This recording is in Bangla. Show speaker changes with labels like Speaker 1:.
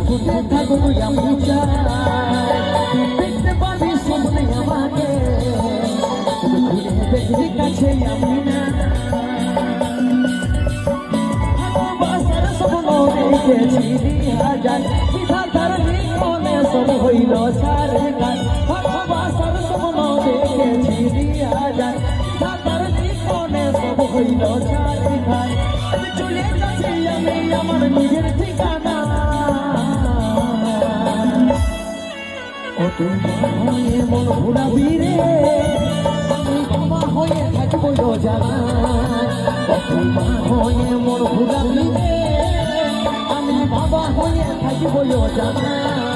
Speaker 1: ফুটে থাকো আমি চাই দেখতে পাবি স্বপ্নে আমাকে ঘুরে দেখবি কাছে আমি না ভালোবাসার স্বপ্ন দেখেছি হাজার বিধাতার জীবনে সব হইল ছাড়ে গান ভালোবাসার স্বপ্ন দেখেছি হাজার বিধাতার জীবনে সব হইল ছাড়ে গান চলে যাচ্ছি আমি আমার নিজের ঠিকানা ও তোমার হয়ে মন ঘুরাবি রে আমি বাবা হয়ে থাকবো জানা ও তোমার হয়ে মন ঘুরাবি রে আমি বাবা হয়ে থাকবো জানা